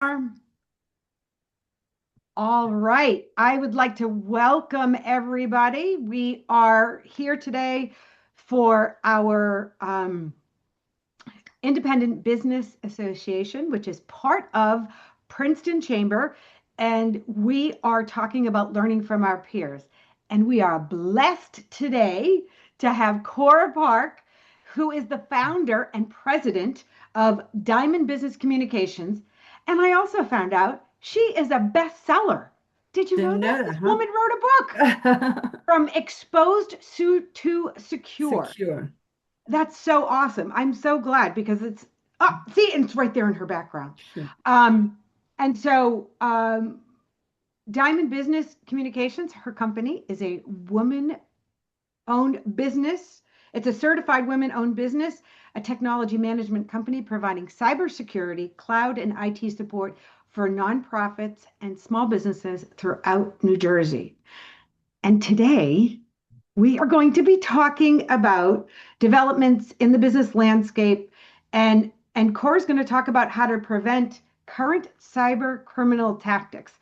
All right. I would like to welcome everybody. We are here today for our Independent Business Association, which is part of Princeton Chamber. And we are talking about learning from our peers. And we are blessed today to have Cora Park, who is the founder and president of Diamond Business Communications. And I also found out she is a bestseller. Did you know Didn't that? know This that, woman wrote a book huh? from exposed to secure. Secure. That's so awesome. I'm so glad because see, and it's right there in her background. Sure. Um, and so Diamond Business Communications, her company is a woman-owned business. It's a certified women-owned business, a technology management company providing cybersecurity, cloud, and IT support for nonprofits and small businesses throughout New Jersey. And today we are going to be talking about developments in the business landscape, and Cora's going to talk about how to prevent current cyber criminal tactics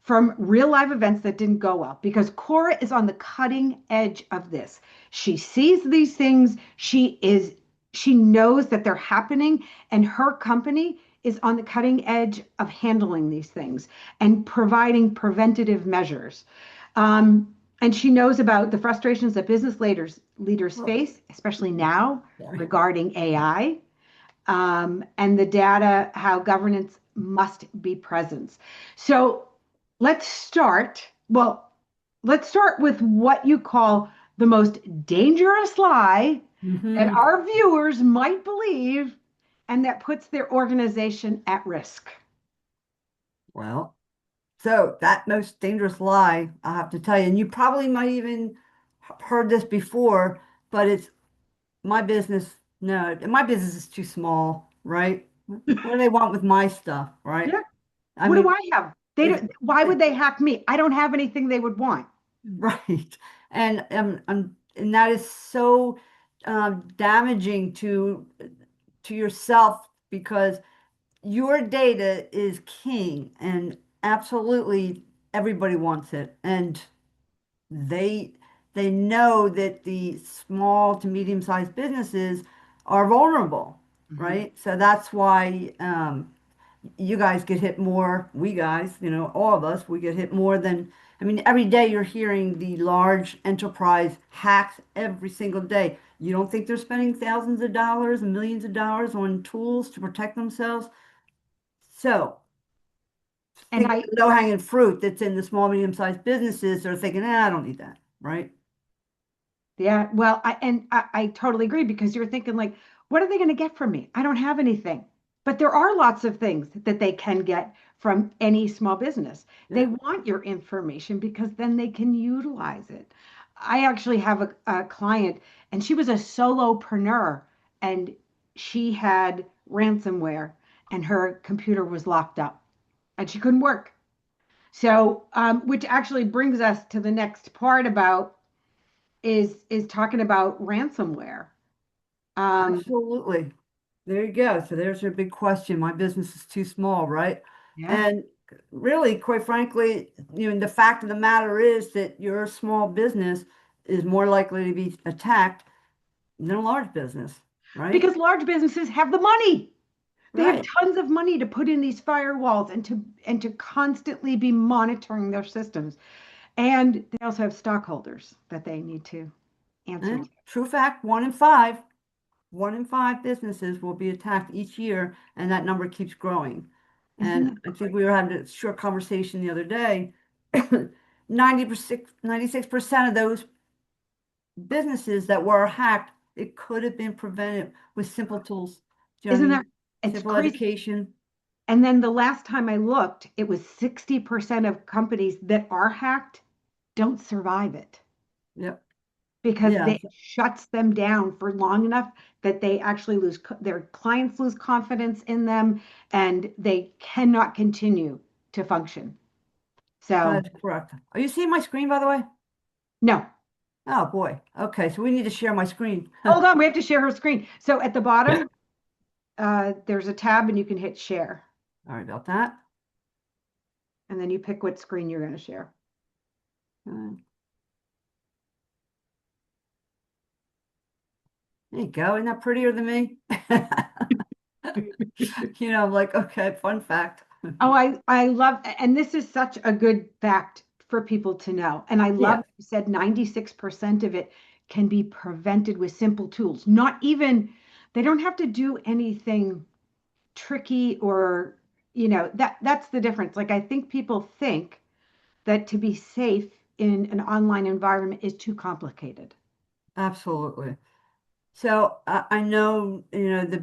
from real live events that didn't go well, because Cora is on the cutting edge of this. She sees these things, she knows that they're happening, and her company is on the cutting edge of handling these things and providing preventative measures. And she knows about the frustrations that business leaders Well, face, especially now sorry. regarding AI, and the data, how governance must be present. So let's start. Well, let's start with what you call the most dangerous lie that Hmm. our viewers might believe and that puts their organization at risk. Well, so that most dangerous lie, I have to tell you, and you probably might even heard this before, but it's my business. No, my business is too small, right? What do they want with my stuff, right? Yeah. I What do mean, I have? They it's don't, why would they hack me? I don't have anything they would want. right, and that is so damaging to yourself because your data is king and absolutely everybody wants it. And they they know that the small to medium-sized businesses are vulnerable, Mhm. right? So that's why you guys get hit more. We guys, all of us, we get hit more than, I mean, every day you're hearing the large enterprise hacks every single day. You don't think they're spending thousands of dollars and millions of dollars on tools to protect themselves? So And think of I, the low-hanging fruit that's in the small, medium-sized businesses. They're thinking, I don't need that, right? yeah, well, I totally agree because you're thinking like, what are they going to get from me? I don't have anything. But there are lots of things that they can get from any small business. They Yeah. want your information because then they can utilize it. I actually have a client, and she was a solopreneur, and she had ransomware, and her computer was locked up, and she couldn't work. So, which actually brings us to the next part about is talking about ransomware. Um, Absolutely. There you go. So there's your big question. My business is too small, right? yeah. And really, quite frankly, the fact of the matter is that your small business is more likely to be attacked than a large business, right? Because large businesses have the money. They have Right. tons of money to put in these firewalls and to constantly be monitoring their systems. And they also have stockholders that they need to answer to. And true fact, one in five businesses will be attacked each year, and that number keeps growing. Isn't And that I think great? we were having a short conversation the other day. 90%, 96% of those businesses that were hacked, it could have been prevented with simple tools. Do you know what I Isn't mean? that it's Simple crazy? education. And then the last time I looked, it was 60% of companies that are hacked don't survive it, Yep. because Yeah. they it shuts them down for long enough that they actually their clients lose confidence in them, and they cannot continue to function. So, That's correct. Are you seeing my screen, by the way? no. Oh boy. Okay, so we need to share my screen. Hold on, we have to share her screen. So at the bottom, there's a tab and you can hit share. Sorry about that. And then you pick what screen you're going to share. Uh, There you go. Isn't that prettier than me? I'm like, okay, fun fact. Oh, I love, and this is such a good fact for people to know. And I love Yeah, that you said 96% of it can be prevented with simple tools. Not even, they don't have to do anything tricky or, that's the difference. Like I think people think that to be safe in an online environment is too complicated. absolutely. So I know, the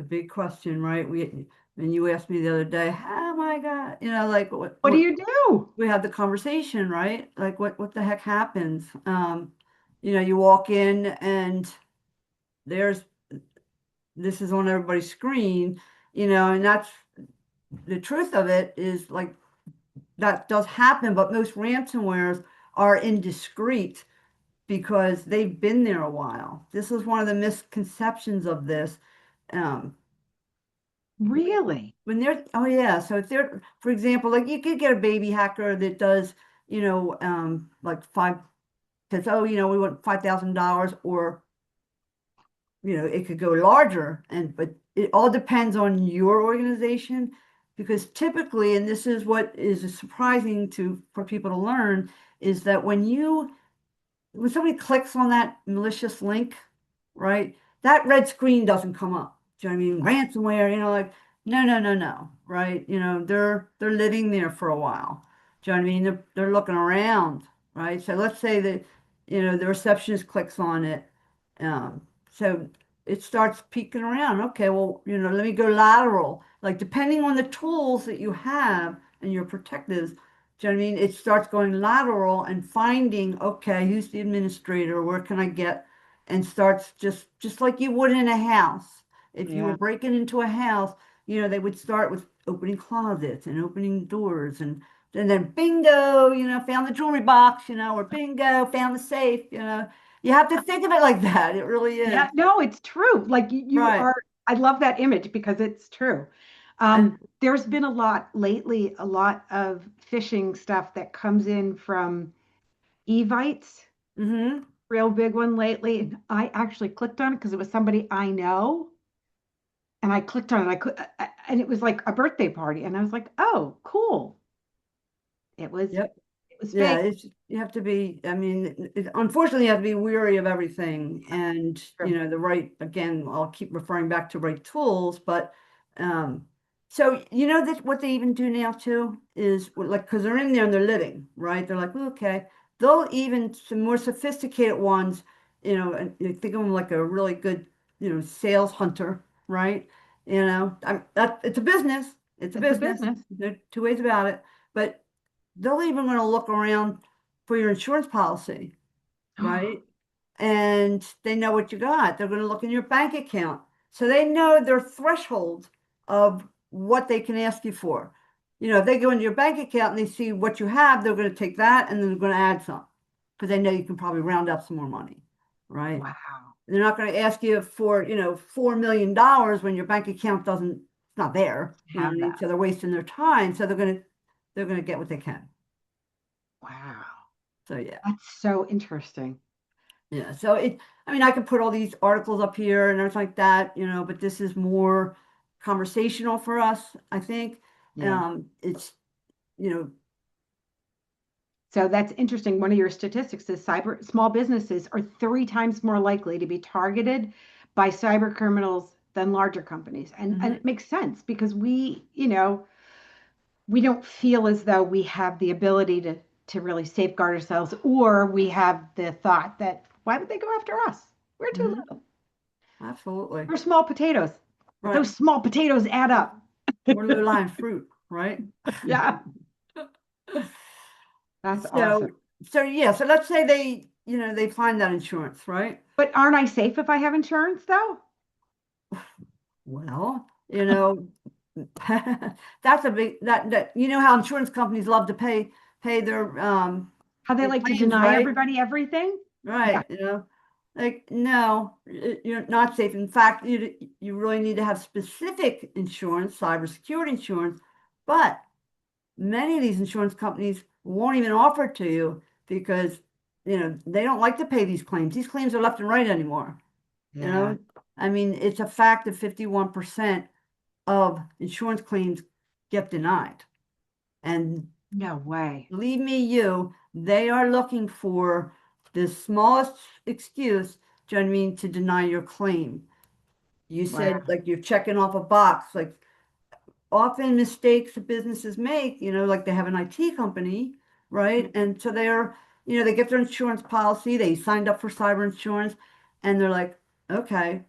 big question, right? When you asked me the other day, oh my God, like What do you do? we had the conversation, right? Like what the heck happens? You walk in and there's this is on everybody's screen, and that's the truth of it is like that does happen, but most ransomwares are indiscreet because they've been there a while. This is one of the misconceptions of this. Um, Really? when they're, oh yeah, so if they're, for example, like you could get a baby hacker that does, like says, oh, we want $5,000, or it could go larger, but it all depends on your organization, because typically, and this is what is surprising for people to learn, is that when somebody clicks on that malicious link, right, that red screen doesn't come up. Do you know what I mean? Ransomware, like, no, no, no, no, right? They're living there for a while. Do you know what I mean? They're looking around, right? So let's say that, the receptionist clicks on it. So it starts peeking around. Okay, well, let me go lateral. Like depending on the tools that you have and your protectives, do you know what I mean? It starts going lateral and finding, okay, who's the administrator? Where can I get? And starts just like you would in a house. If you were Yeah. breaking into a house, they would start with opening closets and opening doors, and then bingo, found the jewelry box, or bingo, found the safe. You have to think of it like that. It really is. Yeah, no, it's true. Like you Right. are, I love that image because it's true. And There's been a lot lately, a lot of phishing stuff that comes in from Evites, mm-hmm. real big one lately. And I actually clicked on it because it was somebody I know. And I clicked on it. And it was like a birthday party. And I was like, oh, cool. It was, Yep. it was Yeah, fake. you have to be, I mean, unfortunately, you have to be weary of everything, and, True. the right, again, I'll keep referring back to right tools, but, so, that what they even do now too is like, because they're in there and they're living, right? They're like, "Well, okay, they'll even, some more sophisticated ones, and you think of them like a really good, sales hunter, right? It's a business, it's a It's a business, business. no two ways about it, but they'll even going to look around for your insurance policy, right? And they know what you got. They're going to look in your bank account. So they know their threshold of what they can ask you for. If they go into your bank account and they see what you have, they're going to take that and then they're going to add some, because they know you can probably round up some more money, right? Wow. They're not going to ask you for, $4 million when your bank account doesn't, it's not there. You know what Have I mean? that. So they're wasting their time. So they're going to get what they can. Wow. So yeah. That's so interesting. Yeah, so I mean, I could put all these articles up here and everything like that, but this is more conversational for us, I think. Yeah. It's, you know, So that's interesting. One of your statistics is cyber small businesses are 3 times more likely to be targeted by cyber criminals than larger companies. And mhm, it makes sense because we don't feel as though we have the ability to really safeguard ourselves, or we have the thought that why would they go after us? We're too mhm, little. absolutely. We're small potatoes. But Right. those small potatoes add We're, up. we're low-lying fruit, right? Yeah, that's awesome. So, yeah, so let's say they find that insurance, right? But aren't I safe if I have insurance though? Well, that's a big that how insurance companies love to pay How they their like to claims, deny right? everybody everything? Yeah. Right, Like, no, you're not safe. In fact, you really need to have specific insurance, cybersecurity insurance, but many of these insurance companies won't even offer it to you because, they don't like to pay these claims. These claims are left and right anymore. You Yeah. know, I mean, it's a fact that 51% of insurance claims get denied. And No way. believe me, they are looking for the smallest excuse, do you know what I mean, to deny your claim. You Wow. said like you're checking off a box, like often mistakes that businesses make, like they have an IT company, right? And so they get their insurance policy, they signed up for cyber insurance, and they're like, okay,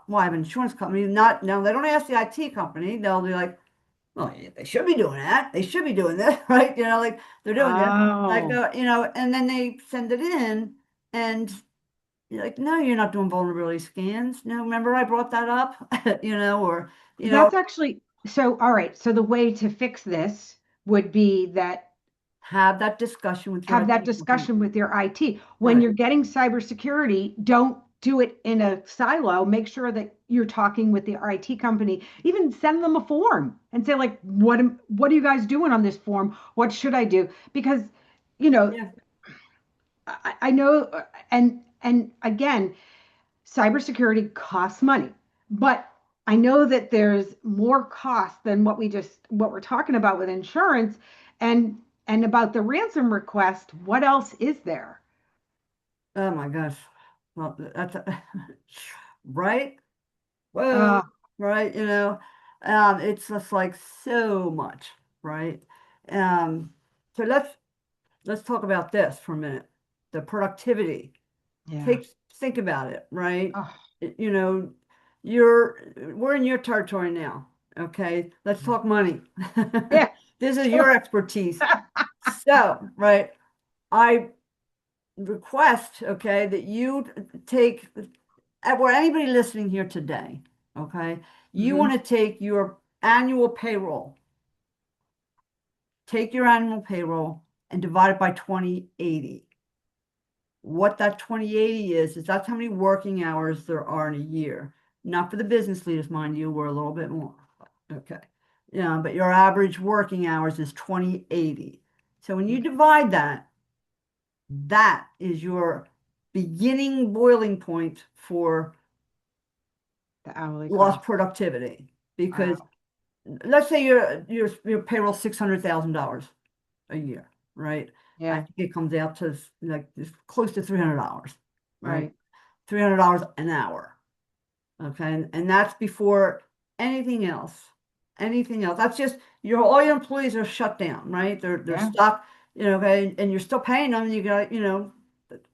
well, I have an insurance company. Not now, they don't ask the IT company, they'll be like, well, yeah, they should be doing that. They should be doing this, right? Like they're doing this, like, Oh, and then they send it in, and you're like, no, you're not doing vulnerability scans. No, remember I brought that up, or, you know, that's actually so. All right. So the way to fix this would be that have that discussion with your have that IT company. discussion with your IT. When Right. you're getting cybersecurity, don't do it in a silo. Make sure that you're talking with the IT company. Even send them a form and say, like, what are you guys doing on this form? What should I do? Because, you know, Yeah. I know, and again, cybersecurity costs money, but I know that there's more cost than what we're talking about with insurance, and about the ransom request. What else is there? Oh my gosh. Well, that's right. Whoa. Uh, Right. It's just like so much, right? Um, so let's talk about this for a minute. The productivity. yeah. Think about it, right? Oh, You know, we're in your territory now. Okay, let's talk money. yeah. This is So, your expertise. So, right, I request, okay, that you take, where anybody listening here today, okay, you mhm. want to take your annual payroll, take your annual payroll and divide it by 2080. What that 2080 is that's how many working hours there are in a year. Not for the business leaders, mind you, we're a little bit more. Okay. Yeah, but your average working hours is 2080. So when you divide that, that is your beginning boiling point for The hourly lost cost. productivity. Because Wow. let's say your payroll $600,000 a year, right? I Yeah. think it comes out to like close to $300, right? Right. $300 an hour. Okay. And that's before anything else. Anything else. That's just all your employees are shut down, right? They're Yeah. stuck, okay, and you're still paying them. You got,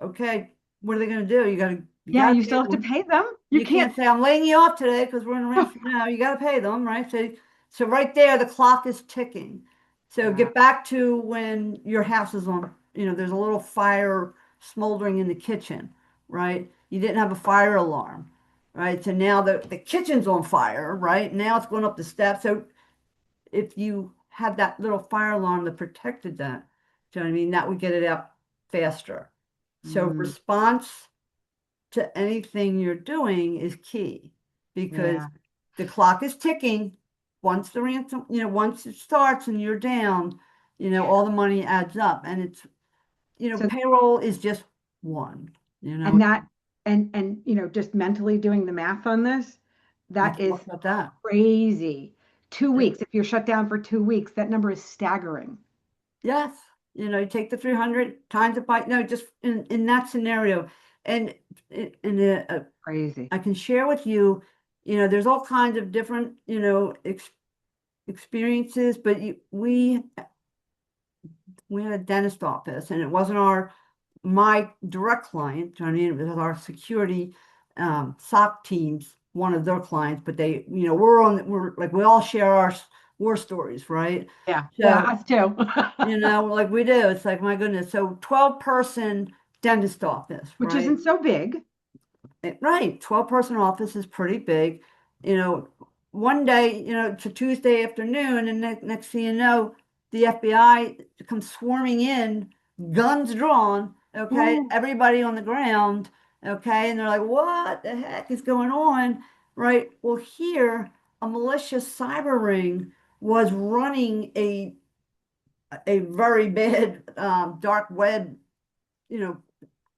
okay, what are they gonna do? You Yeah. gotta You pay still have to them. pay them. You You can't. can't say I'm laying you off today because we're in a race. No, you gotta pay them, right? So right there, the clock is ticking. So Wow. get back to when your house is on, there's a little fire smoldering in the kitchen, right? You didn't have a fire alarm, right? So now the kitchen's on fire, right? Now it's going up the steps. So if you had that little fire alarm that protected that, do you know what I mean? That would get it out faster. So Mm, response to anything you're doing is key because yeah. the clock is ticking. Once the ransom, once it starts and you're down, all the money adds up. And So payroll is just one, and that and just mentally doing the math on this, let's that talk is about that. crazy. Two Like, weeks. If you're shut down for 2 weeks, that number is staggering. yes, you take the 300 times it by, no, just in that scenario. And Crazy. I can share with you, there's all kinds of different, experiences, but we had a dentist office and it wasn't my direct client. I mean, it was our security SOC teams, one of their clients, but they, we're like, we all share our war stories, right? Yeah. Yeah, So, us too. like we do, it's like, my goodness. So 12-person dentist office, Which right? isn't so big. Right. 12-person office is pretty big. You know, one day, it's a Tuesday afternoon, and next thing you know, the FBI comes swarming in, guns drawn, okay, Ooh. everybody on the ground, Okay. And they're like, what the heck is going on? Right. Well, here, a malicious cyber ring was running a very bad dark web, you know,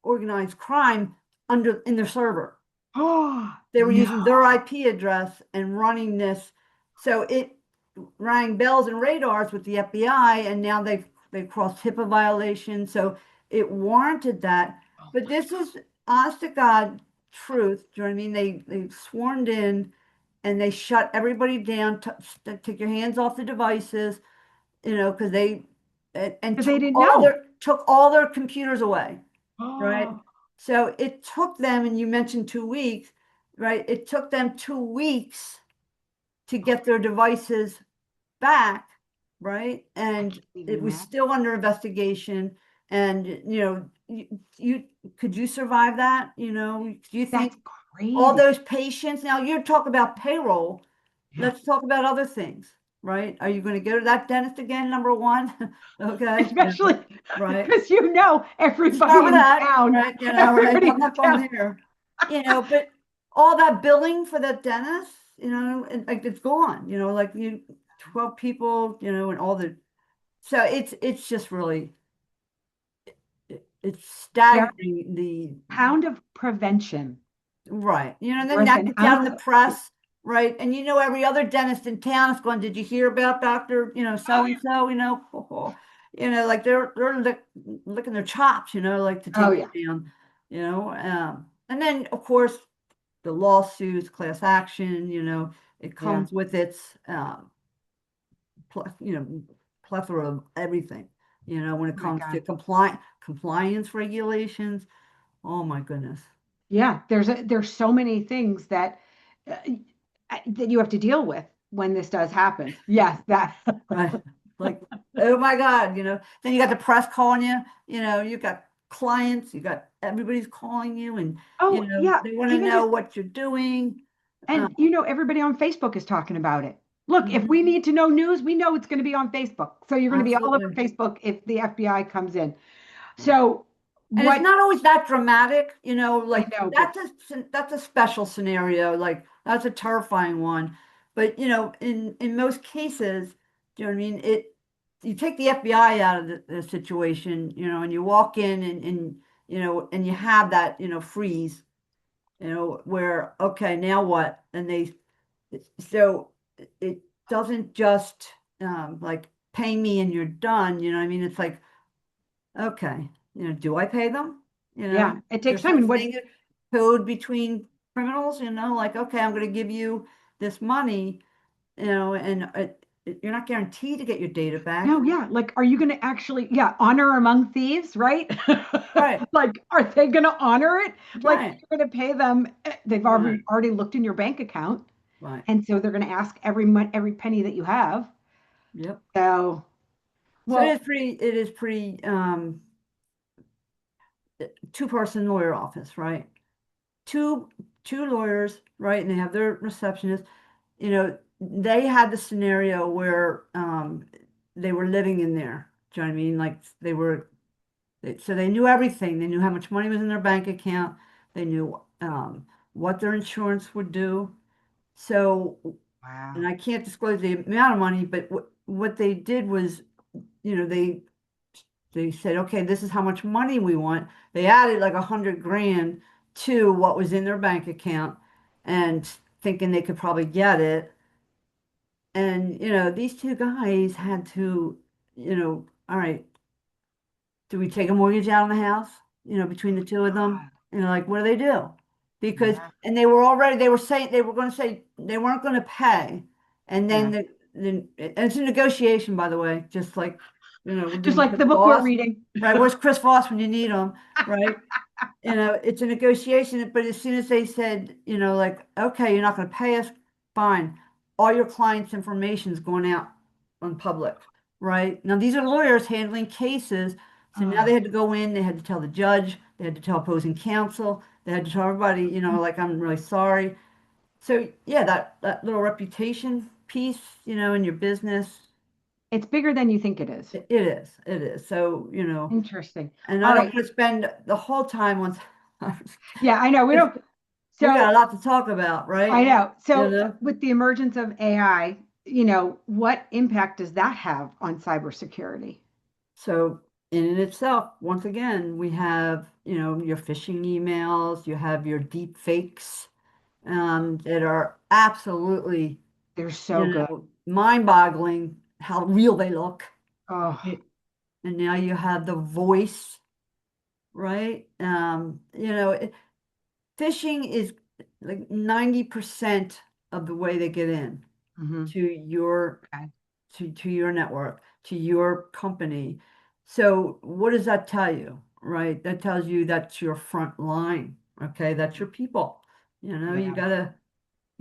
organized crime under in their server. Oh, They were no. using their IP address and running this. So it rang bells and radars with the FBI, and now they've crossed HIPAA violations. So it warranted that. Oh But my this is honest to God truth. Do you know what I mean? They swarmed in and they shut everybody down. Take your hands off the devices, because they and God. They took didn't all know. their computers away, right? Oh, So it took them, and you mentioned 2 weeks, right? It took them 2 weeks to get their devices back, right? I And can't even it was imagine. still under investigation. And you could you survive that? Do you think That's all crazy. those patients? Now you're talking about payroll. Yeah. Let's talk about other things, right? Are you going to go to that dentist again, number one? Okay, Especially right. because Let's start everybody with in that, town, right? Right. everybody I'm in not going town. there. But all that billing for that dentist, like it's gone. Like 12 people, and all the. So it's just really it's Every staggering the. pound of prevention Right. And then worth that an gets out in ounce the of. press, right? And every other dentist in town is going, did you hear about Dr. So Oh and yeah. so, like they're licking their chops, like to Oh take yeah. you down, and then of course the lawsuits, class action, it Yeah. comes with its pl- you know, plethora of everything, when it Oh my comes to God. compliance regulations. Oh my goodness. Yeah. There's so many things uh, that you have to deal with when this does happen. Yes, that. Right. Like, oh my God, then you got the press calling you, you got clients, you got everybody's calling you and, Oh yeah. they want to Even know just what you're doing. Uh, and everybody on Facebook is talking about it. Look, if mhm, we need to know news, we know it's going to be on Facebook. So you're going to be all over absolutely. Facebook if the FBI comes in. Yeah. So And it's what not always that dramatic, I like know, but that's a special scenario, like that's a terrifying one. But in most cases, do you know what I mean? You take the FBI out of the situation, and you walk in and you have that, freeze, where okay, now what? And so it doesn't just like pay me and you're done, you know what I mean? It's like, okay, do I pay them? yeah, it takes There's time. such And what thing as code between criminals, like, okay, I'm going to give you this money, and you're not guaranteed to get your data back. no, yeah, like are you going to actually, yeah, honor among thieves, right? Right, Like, are they going to honor it? Like, right, you're going to pay them. They've right, already looked in your bank account, right. and so they're going to ask every penny that you have. Yep. So, So well, it is pretty, two-person lawyer office, right? Two lawyers, right? And they have their receptionist. They had the scenario where they were living in there. Do you know what I mean? Like so they knew everything. They knew how much money was in their bank account. They knew what their insurance would do. So, and wow. I can't disclose the amount of money, but what they did was, you know, they they said, okay, this is how much money we want. They added like 100 grand to what was in their bank account and thinking they could probably get it. And, these two guys had to, all right, do we take a mortgage out on the house? Between the two of them, God. like, what do they do? Because, Yeah. and they were saying, they were going to say they weren't going to pay. And then Yeah. and it's a negotiation, by the way, just like, we're Just doing like Chris the book we're Voss, reading. right? Where's Chris Voss when you need him, right? It's a negotiation, but as soon as they said, like, okay, you're not going to pay us, fine. All your clients' information is going out on public, right? Now, these are lawyers handling cases. So now they Oh, had to go in, they had to tell the judge, they had to tell opposing counsel, they had to tell everybody, like, I'm really sorry. So yeah, that little reputation piece, in your business, it's bigger than you think it is. it is, it is. So, Interesting. and All I don't right. want to spend the whole time on. Yeah, I know. We It's, don't. we got So a lot to talk about, I right? know. You So know? with the emergence of AI, what impact does that have on cybersecurity? So in and itself, once again, we have, your phishing emails, you have your deep fakes, that are absolutely, They're so good. mind-boggling how real they look. Oh, Right? And now you have the voice, right? Phishing is like 90% of the way they get in hmm. to your Okay. to your network, to your company. So what does that tell you, right? That tells you that's your front line, okay? That's your people. You Yeah.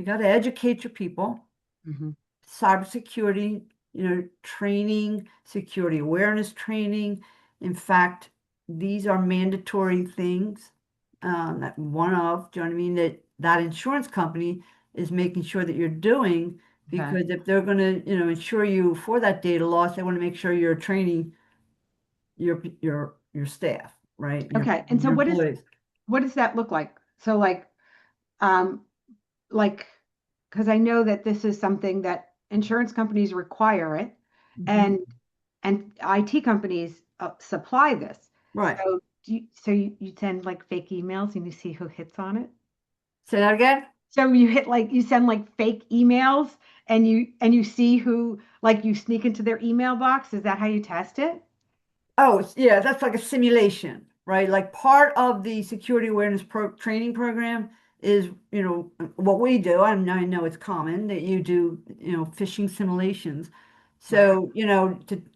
gotta educate your people. Hmm. Cybersecurity, training, security awareness training. In fact, these are mandatory things, that one of, do you know what I mean, that insurance company is making sure that you're doing, Okay. because if they're going to, insure you for that data loss, they want to make sure you're training your staff, right? Okay. And so Your employees. what does that look like? So um, like, because I know that this is something that insurance companies require it, Mhm. and IT companies supply this. Right. So you send like fake emails and you see who hits on it. Say that again? So you send like fake emails and you see who like you sneak into their email box. Is that how you test it? Oh, yeah, that's like a simulation, right? Like part of the security awareness training program is, what we do. I know it's common that you do, phishing simulations. Wow. So,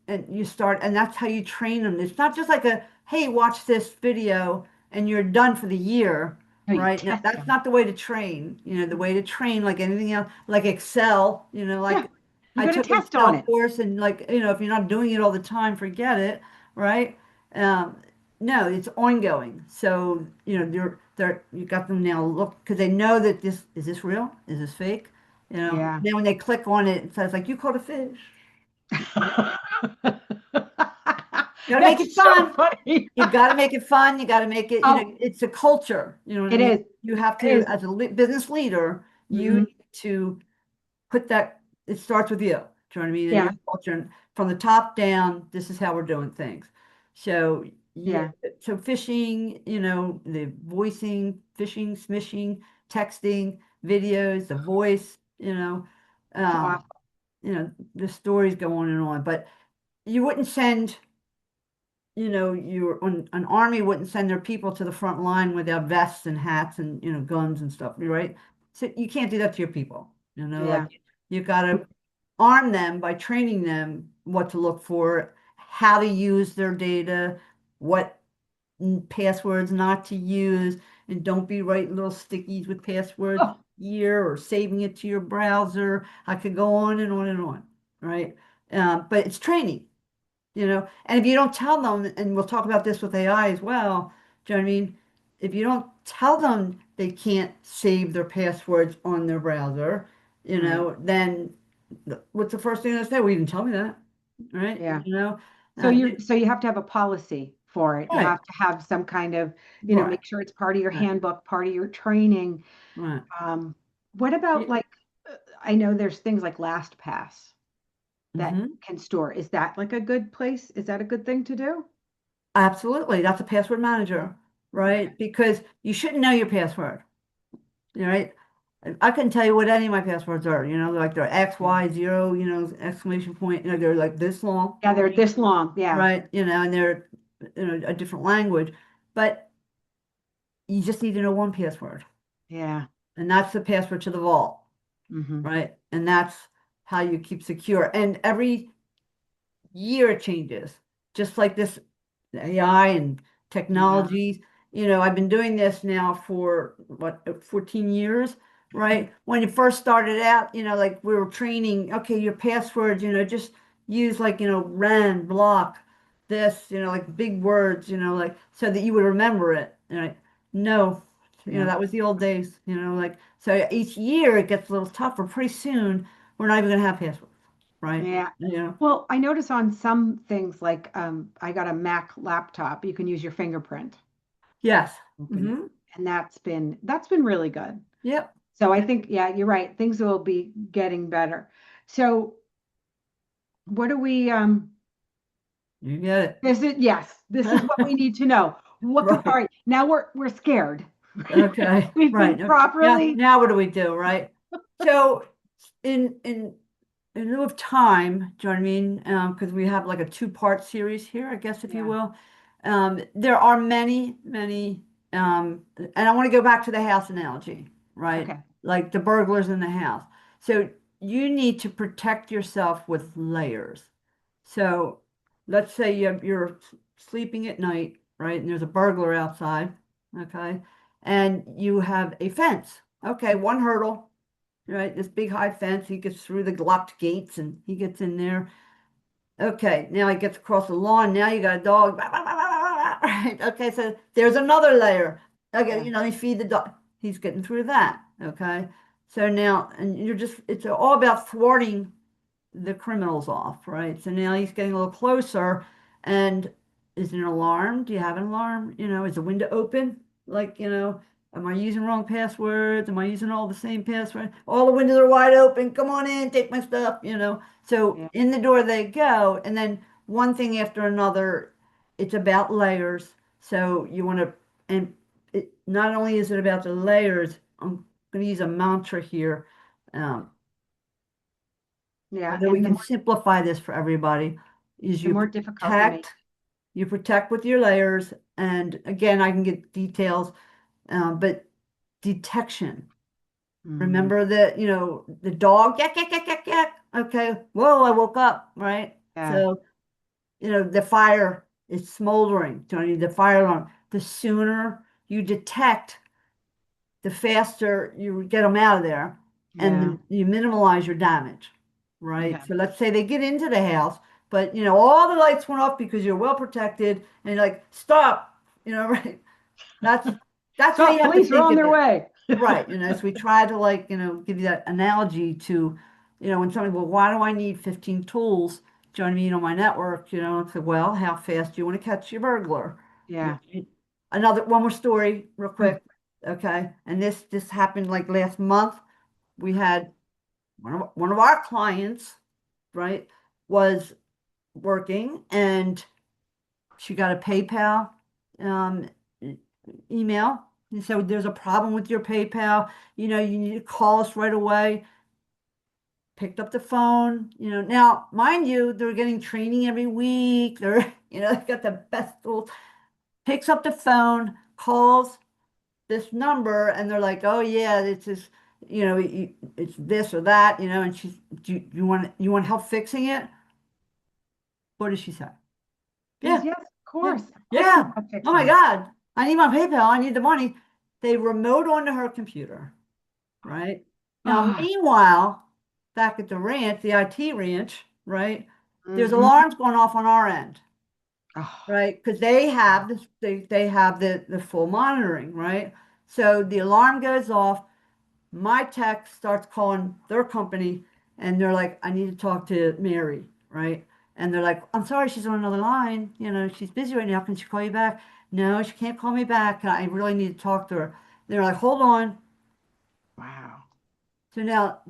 and you start, and that's how you train them. It's not just like hey, watch this video and you're done for the year, No, you right? No, test that's on not the way to train. The way to train, like anything else, like Excel, it. Yeah. like You I got to took an test on Excel it. course, and like, if you're not doing it all the time, forget it, right? Um, no, it's ongoing. So, you got them now look, because they know that this real? Is this fake? Yeah. Then when they click on it, it says like, you caught a fish. Got to make it That's so fun. funny. You got to make it fun. You got to make it, Oh, it's a culture. You know what I it mean? is. You have It to, is. as a business leader, you Mhm. need to put that, it starts with you. Do you know what I mean? And Yeah. your culture. And from the top down, this is how we're doing things. So yeah, Yeah. so phishing, the voicing, phishing, smishing, texting, videos, the voice, Wow. um, the stories go on and on. But you wouldn't send, an army wouldn't send their people to the front line without vests and hats and, guns and stuff, right? So you can't do that to your people. Yeah. Like you got to arm them by training them what to look for, how to use their data, what passwords not to use, and don't be writing little stickies with passwords Oh, here or saving it to your browser. I could go on and on and on, right? But it's training. And if you don't tell them, and we'll talk about this with AI as well, do you know what I mean? If you don't tell them they can't save their passwords on their browser, right. then what's the first thing they say? Well, you didn't tell me that, right? Yeah. Uh, So you have to have a policy for it. You right, have to have some kind of, right, make sure it's part of your right, handbook, part of your training. right. Um, what about like, I know there's things like LastPass that Hmm. can store. Is that like a good place? Is that a good thing to do? Absolutely. That's a password manager, Okay. right? Because you shouldn't know your password, right? I couldn't tell you what any of my passwords are, like they're X, Yeah. Y, zero, exclamation point, they're like this long, Yeah, they're this long. Yeah. right? And they're, a different language, but you just need to know one password, Yeah. and that's the password to the vault, Hmm. right? And that's how you keep secure. And every year it changes, just like this AI and Yeah. technologies. I've been doing this now for what, 14 years, right? When it first started out, like we were training, okay, your passwords, just use like, ren, block, this, like big words, like so that you would remember it. Right? No, Yeah. that was the old days, like so each year it gets a little tougher. Pretty soon we're not even gonna have passwords, right? Yeah. Well, I notice on some things like I got a Mac laptop, you can use your fingerprint. Yes. open it. Hmm. And that's been really good. Yep. So I think, yeah, you're right. Things will be getting better. So what do we You get this is yes, this is what it. we need to know. All Right. right, now we're scared. Okay. We've Right. been properly Now what do we do, right? So in lieu of time, do you know what I mean? Because we have like a two-part series here, I guess, if you yeah, will. There are many, and I want to go back to the house analogy, right? okay. Like the burglars in the house. So you need to protect yourself with layers. So let's say you're sleeping at night, right? And there's a burglar outside, okay? And you have a fence. Okay, one hurdle, right? This big high fence. He gets through the locked gates and he gets in there. Okay, now he gets across the lawn. Now you got a dog. Right? Okay, so there's another layer. Okay, Yeah, you feed the dog. He's getting through that. Okay, so now, and it's all about thwarting the criminals off, right? So now he's getting a little closer. And is there an alarm? Do you have an alarm? Is the window open? Like, am I using wrong passwords? Am I using all the same password? All the windows are wide open. Come on in, take my stuff. So yeah, in the door they go. And then one thing after another, it's about layers. So you want to, and not only is it about the layers, I'm going to use a mantra here. Um, yeah. Whether we And can simplify this for everybody, is the more difficult you make. you protect with your layers, and again, I can get details, but detection. Mm, Remember that, the dog, yak, yak, yak, yak, yak. Okay, whoa, I woke up, right? yeah, So, the fire is smoldering. Do I need the fire alarm? The sooner you detect, the faster you get them out of there yeah, and you minimize your damage, right? yeah. So let's say they get into the house, but all the lights went off because you're well protected and you're like, stop, right? That's that's the way you Stop, have to police are think on of their it. way. Right. So we try to like, give you that analogy to, when somebody, well, why do I need 15 tools? Do you know what I mean on my network? It's like, well, how fast do you want to catch your burglar? Yeah. Another one more story, real Mm, quick. Okay. And this happened like last month. We had one of our clients, right, was working and she got a PayPal um, e- email. And so there's a problem with your PayPal. You need to call us right away. Picked up the phone. Now, mind you, they're getting training every week. They're, they've got the best tools. Picks up the phone, calls this number, and they're like, "Oh yeah, it's this, it's this or that, And she's, do you want help fixing it? What does she say? yes, Yeah, yes, of yeah, course. Of course I'm yeah. not Oh my fixing it. God, I need my PayPal. I need the money. They remote onto her computer, right? Now, Ah, meanwhile, back at the ranch, the IT ranch, right? There's mm-hmm. alarms going off on our end, Oh, right? Because they have this, they have the full monitoring, right? So the alarm goes off. My tech starts calling their company and they're like, I need to talk to Mary, right? And they're like, I'm sorry, she's on another line. She's busy right now. Can she call you back? No, she can't call me back. I really need to talk to her. They're like, hold on. wow. So now,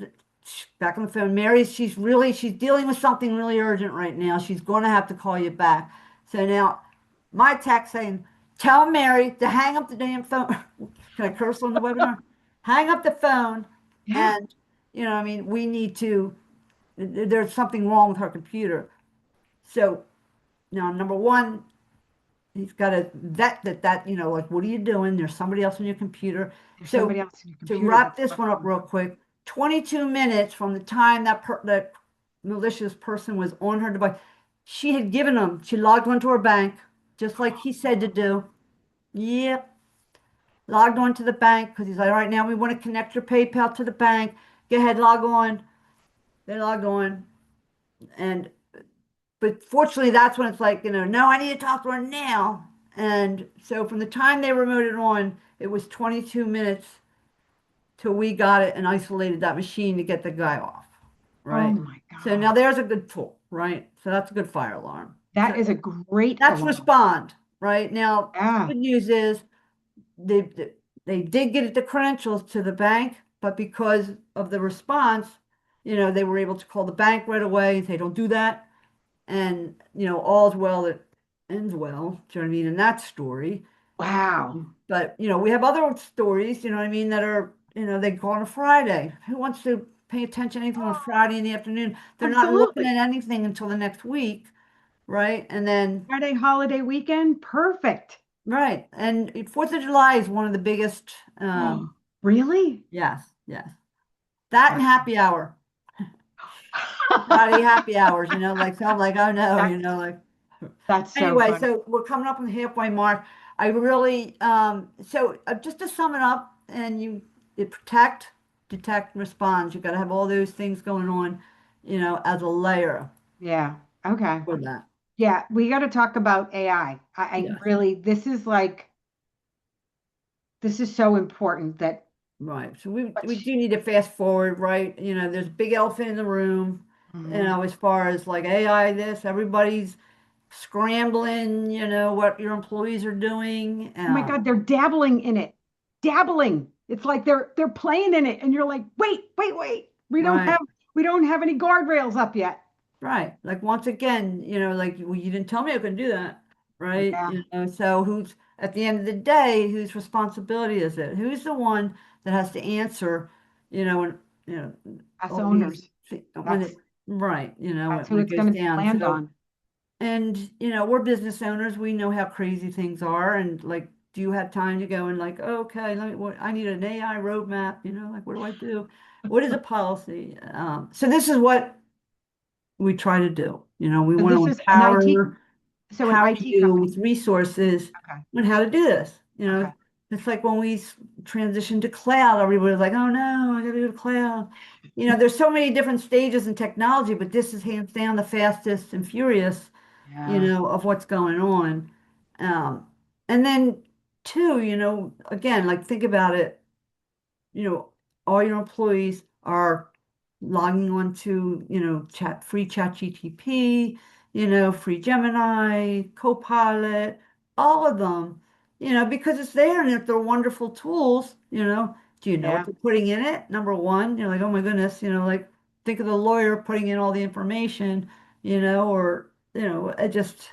back on the phone, she's dealing with something really urgent right now. She's going to have to call you back. So now, my text saying, tell Mary to hang up the damn phone. Can I curse on the webinar? Hang up the phone, Yeah. and I mean, we need to. There's something wrong with her computer. So now, number one, he's got to vet like, what are you doing? There's somebody else on your computer. There's So somebody else in your to computer wrap that's this one up fucking. real quick, 22 minutes from the time that malicious person was on her device, she logged onto her bank, just like he said to do. Yep, logged on to the bank because he's like, all right, now we want to connect your PayPal to the bank. Go ahead, log on. They logged on, and but fortunately, that's when it's like, no, I need to talk to her now. And so from the time they remoted on, it was 22 minutes till we got it and isolated that machine to get the guy off. Oh Right. my So now God. there's a good tool, right? So that's a good fire alarm. So That is a great that's alarm. respond, right? Now, Yeah. good news is they they did get the credentials to the bank, but because of the response, they were able to call the bank right away and say, don't do that. And, all's well that ends well. Do you know what I mean? In that story. Wow. But, we have other stories, you know what I mean, that are, they go on a Friday. Who wants to pay attention to anything on Friday in the afternoon? They're not looking Absolutely. at anything until the next week, right? And then, Friday holiday weekend, perfect. right. And Fourth of July is one of the biggest, Oh, really? yes, yes. That and Wow. happy hour. Friday happy hours, like, so I'm like, oh no, That's like, that's so anyway, funny. so we're coming up on the halfway mark. I really, just to sum it up, and protect, detect, respond. You got to have all those things going on, as a layer Yeah. Okay. for that. Yeah, we got to talk about AI. I Yes. really, this is so important that, Right. So we but do need to fast forward, right? There's a big elephant in the room, Mhm. as far as like AI, this, everybody's scrambling, what your employees are doing. Oh my God, they're dabbling in it. Dabbling. It's like they're playing in it, and you're like, wait, wait, wait. Right. We don't have any guardrails up yet. Right. Like once again, like, well, you didn't tell me I couldn't do that. Right. Yeah, So who's at the end of the day, whose responsibility is it? Who's the one that has to answer, and us all these owners. when That's it right, that's who when it it's goes going to down. land So on. and we're business owners, we know how crazy things are, and like, do you have time to go and like, okay, I need an AI roadmap, like, what do I do? What is a policy? So this is what we try to do. We So want this to is an empower IT you company. with resources Okay. on how to do this. Okay. It's like when we transitioned to cloud, everybody's like, oh no, I gotta go to cloud. There's so many different stages in technology, but this is hands down the fastest and furious, Yeah. of what's going on. Um, and then two, again, like, think about it, you know, all your employees are logging on to, free chat GTP, free Gemini, Copilot, all of them, because it's there, and if they're wonderful tools, do you know what Yeah. they're putting in it? Number one, you're like, oh my goodness, like, think of the lawyer putting in all the information, or, just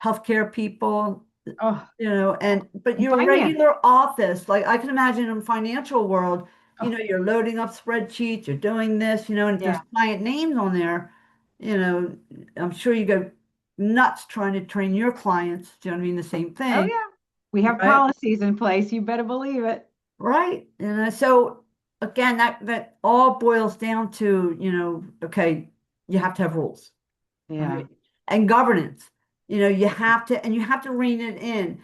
healthcare people, Oh, but and your finance. regular office, like, I can imagine in financial world, Oh, you're loading up spreadsheets, you're doing this, and if there's yeah. client names on there, you know, I'm sure you go nuts trying to train your clients. Do you know what I mean? The same Oh, thing, yeah. We have right? policies in place. You better believe it. Right. And so again, that all boils down to, okay, you have to have rules, Yeah. right? And governance. You have to rein it in.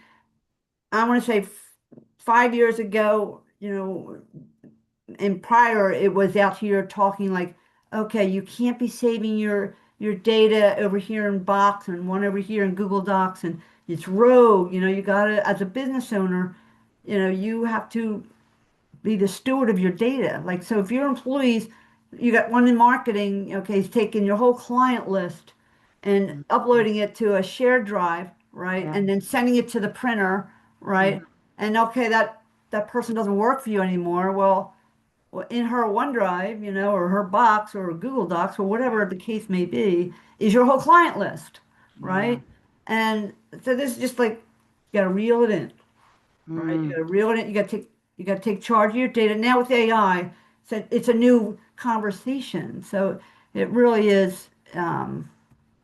I want to say 5 years ago, and prior, it was out here talking like, okay, you can't be saving your data over here in Box and one over here in Google Docs, and it's rogue. You gotta, as a business owner, you have to be the steward of your data. Like, so if your employees, you got one in marketing, okay, he's taking your whole client list and Mhm. uploading it to a shared drive, right? Yeah. And then sending it to the printer, right? Mhm. And okay, that person doesn't work for you anymore. Well, in her OneDrive, or her Box or Google Docs or whatever the case may be, is your whole client list, Yeah. right? And so this is just like, you got to reel it in, right? You got Mm. to reel it in. You got to take charge of your data. Now with AI, it's a new conversation. So it really is.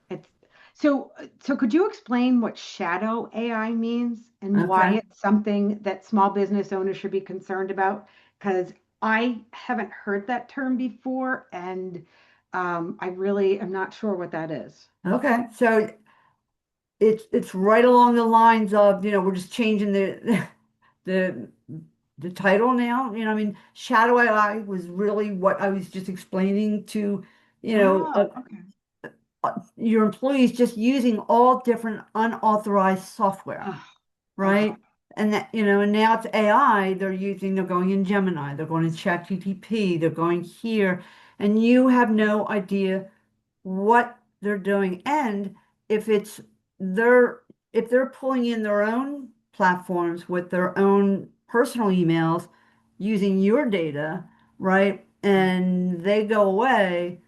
It's so could you explain what shadow AI means and why Okay. it's something that small business owners should be concerned about? Because I haven't heard that term before, and I really am not sure what that is. Okay. So it's right along the lines of, we're just changing the the title now. I mean, shadow AI was really what I was just explaining to, Oh, okay. your employees, just using all different unauthorized software, Oh, okay. right? And that, and now it's AI, they're going in Gemini, they're going in ChatGPT, they're going here, and you have no idea what they're doing. And if it's their, if they're pulling in their own platforms with their own personal emails using your data, right? And they go away,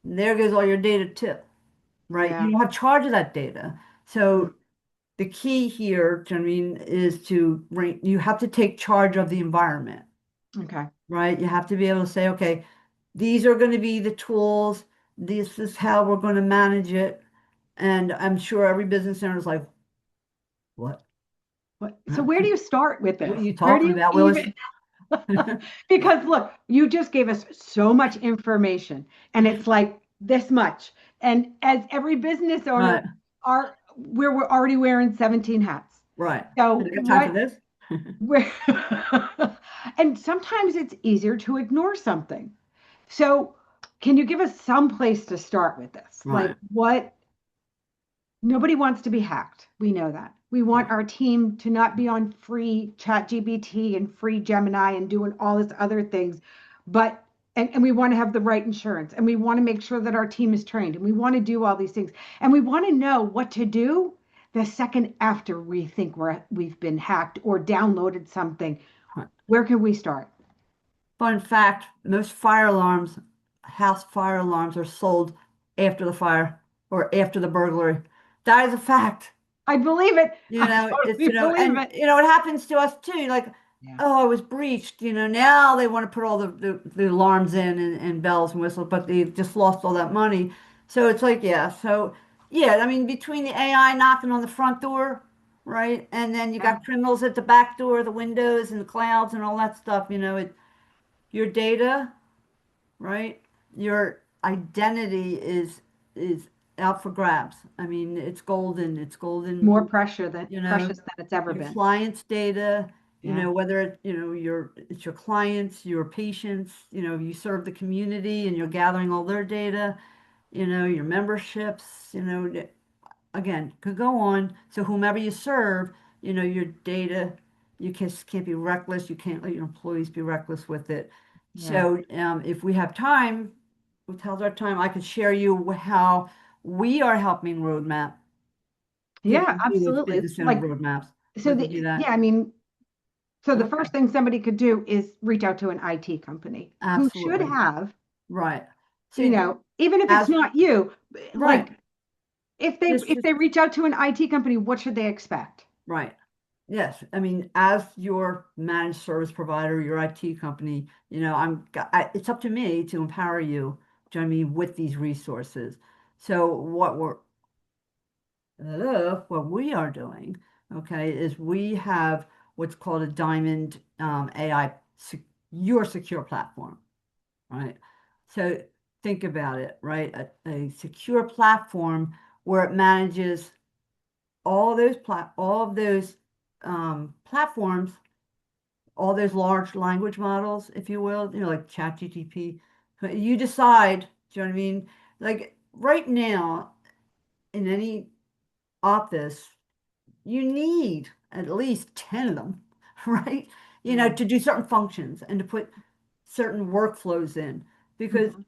there goes all your data too, right? Yeah. You don't have charge of that data. Mm, So the key here, I mean, is to bring, you have to take charge of the environment, okay. right? You have to be able to say, okay, these are going to be the tools. This is how we're going to manage it. And I'm sure every business owner is like, what? So where do you start with What are this? you Where do talking you about, Willis? even because look, you just gave us so much information and it's like this much. And as every business Right, owner we're already wearing 17 hats. right. Have So you got time for what this? where and sometimes it's easier to ignore something. So can you give us some place to start with this? Like Right, what nobody wants to be hacked. We know that. We want right, our team to not be on free ChatGPT and free Gemini and doing all this other things, but and we want to have the right insurance and we want to make sure that our team is trained and we want to do all these things and we want to know what to do the second after we think we've been hacked or downloaded something. right. Where can we start? Fun fact, most fire alarms, house fire alarms are sold after the fire or after the burglary. That is a fact. I believe it. You I know, it's, totally believe and it. it happens to us too. Like, Yeah. oh, I was breached. Now they want to put all the alarms in and bells and whistles, but they just lost all that money. So it's like, yeah. So, yeah, I mean, between the AI knocking on the front door, right? And then you Yeah. got criminals at the back door, the windows and the clouds and all that stuff, your data, right? Your identity is out for grabs. I mean, it's golden. It's golden, More pressure than you know, precious than it's ever your been. clients' data, Yeah. whether it's your clients, your patients, you serve the community and you're gathering all their data, your memberships, again, could go on. So whomever you serve, your data, you can't be reckless. You can't let your employees be reckless with it. Yeah. So if we have time, with how's our time, I could share you how we are helping roadmap Yeah, people do those absolutely. business owner Like, roadmaps. so We could do the, that. yeah, I mean, so the Okay, first thing somebody could do is reach out to an IT company who should absolutely. have, Right. So even if it's as not you, right, like if they just if they reach out to an IT company, what should they expect? right. Yes, I mean, as your managed service provider, your IT company, it's up to me to empower you, do you know what I mean, with these resources. So what we are doing, okay, is we have what's called a Diamond AI, your secure platform, right? So think about it, right? A secure platform where it manages all of those platforms, all those large language models, if you will, like ChatGPT. You decide, do you know what I mean? Like right now, in any office, you need at least 10 of them, right? Mm, To do certain functions and to put certain workflows in. Because mhm,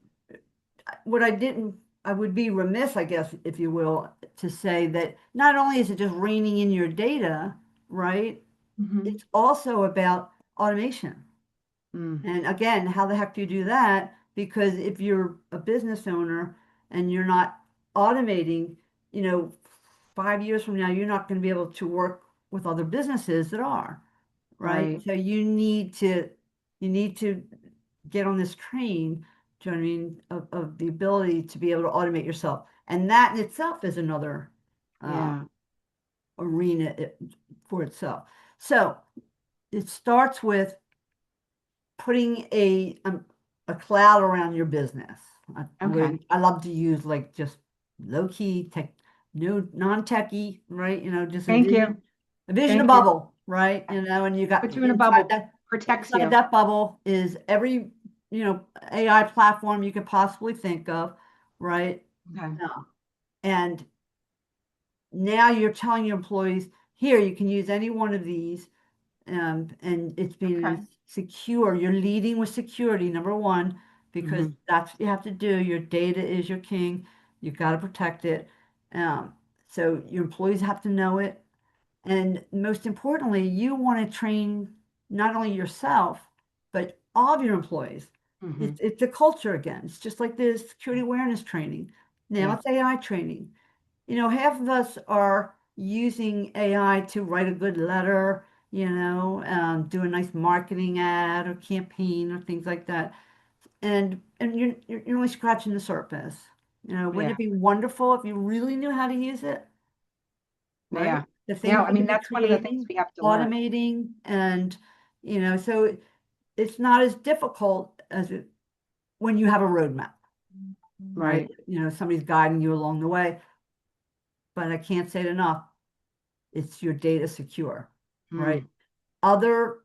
what I didn't, I would be remiss, I guess, if you will, to say that not only is it just reining in your data, right? mhm, It's also about automation. mm, And again, how the heck do you do that? Because if you're a business owner and you're not automating, you know, 5 years from now, you're not going to be able to work with other businesses that are, right? right. So you need to get on this train, do you know what I mean, of the ability to be able to automate yourself. And that in itself is another uh, Yeah. arena for itself. So it starts with putting a cloud around your business. Okay. I love to use like just low key tech, no non-techy, right? Just Thank you. envision a Thank you. bubble, right? And you got Put you in a bubble. Protects inside you. that bubble is every, AI platform you could possibly think of, right? Okay. And now you're telling your employees, here, you can use any one of these, and it's Okay. being secure. You're leading with security, number one, because Hmm. that's what you have to do. Your data is your king. You've got to protect it. Um, so your employees have to know it. And most importantly, you want to train not only yourself, but all of your employees. Hmm. It's the culture again. It's just like the security awareness training. Now Yeah. it's AI training. Half of us are using AI to write a good letter, do a nice marketing ad or campaign or things like that. And you're only scratching the surface. Wouldn't Yeah. it be wonderful if you really knew how to use it, right? Yeah. The Yeah. things I you mean, could be that's one of the things creating, we have to learn. automating, and so it's not as difficult as it when you have a roadmap, right? Right. Somebody's guiding you along the way. But I can't say it enough. It's your data secure, right? Mm. Other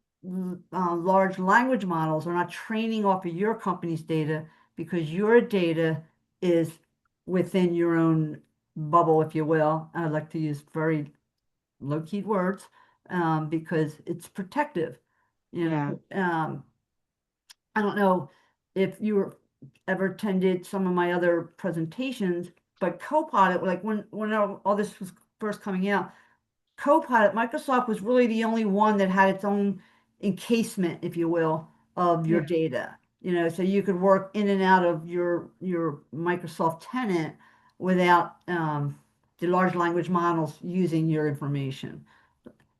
large language models are not training off of your company's data because your data is within your own bubble, if you will. I like to use very low-key words because it's protective. You Yeah. I don't know if ever attended some of my other presentations, but Copilot, like when all this was first coming out, Copilot, Microsoft was really the only one that had its own encasement, if you will, of your Yeah. data. So you could work in and out of your Microsoft tenant without the large language models using your information.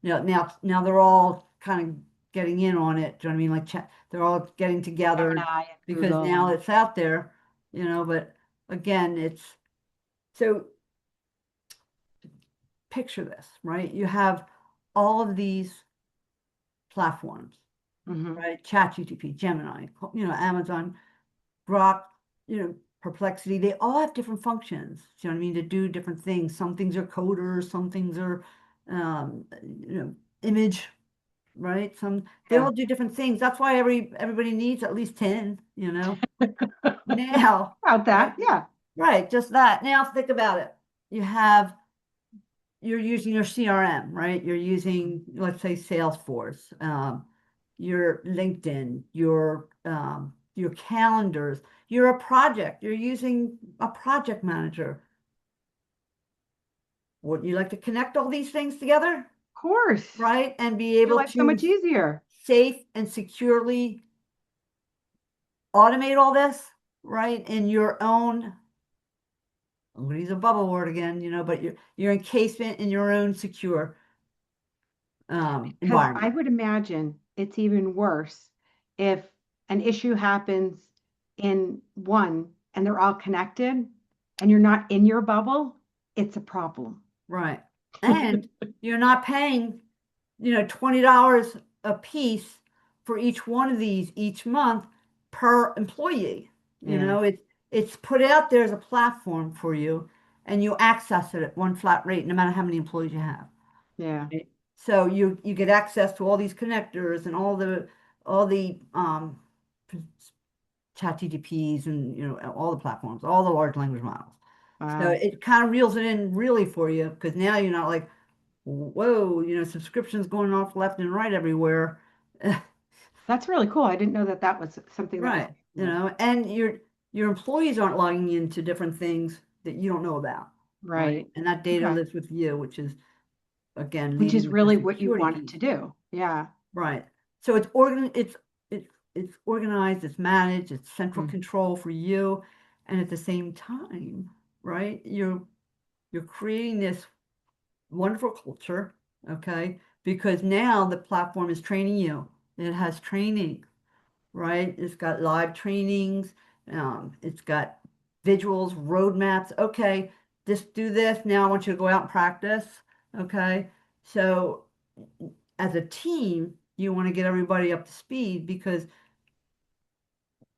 Now they're all kind of getting in on it. Do you know what I mean? Like they're all getting together Gemini and because Google now and it's out there. But again, so picture this, right? You have all of these platforms, hmm right? ChatGPT, Gemini, Amazon, Grok, Perplexity. They all have different functions. Do you know what I mean? To do different things. Some things are coders, some things are, image, right? They yeah. all do different things. That's why everybody needs at least 10, now, About right? that. Yeah. Right, just that. Now think about it. You have you're using your CRM, right? You're using, let's say, Salesforce, your LinkedIn, your calendars. You're a project. You're using a project manager. Wouldn't you like to connect all these things together, Of course. right? And be Your able life's so to much easier. safe and securely automate all this, right? In your own, I'm going to use a bubble word again, but your encasement in your own secure Because I environment. would imagine it's even worse if an issue happens in one and they're all connected and you're not in your bubble, it's a problem. Right. And you're not paying, $20 a piece for each one of these each month per employee. Yeah. It's put out there as a platform for you and you access it at one flat rate, no matter how many employees you have. Yeah. Right? So you get access to all these connectors and all the chat GTPs and all the platforms, all the large language models. So Wow. it kind of reels it in really for you because now you're not like, whoa, subscriptions going off left and right everywhere. That's really cool. I didn't know that that was something that was Right. available. And your employees aren't logging into different things that you don't know about, right? Right. And that data Okay. lives with you, which is again Which leading is with the really what you security want it piece. to do. Yeah. Right. So it's organized, it's managed, it's central Mm. control for you, and at the same time, right, you're creating this wonderful culture, okay? Because now the platform is training you. It has training, right? It's got live trainings, it's got visuals, roadmaps. Okay, just do this. Now I want you to go out and practice. Okay. So as a team, you want to get everybody up to speed because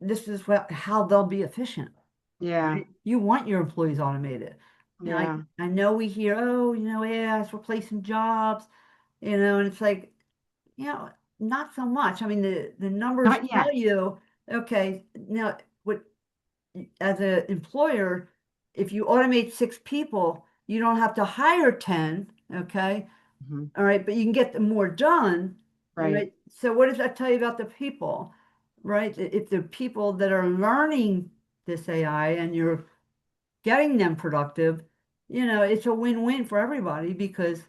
this is how they'll be efficient, Yeah. right? You want your employees automated. Yeah. I know we hear, oh, AI is replacing jobs, and it's like, you know, not so much. I mean, the numbers Not tell yet. you, okay, now what as an employer, if you automate 6 people, you don't have to hire 10, okay? Mhm. All right, but you can get them more done, Right. right? So what does that tell you about the people, right? If the people that are learning this AI and you're getting them productive, it's a win-win for everybody because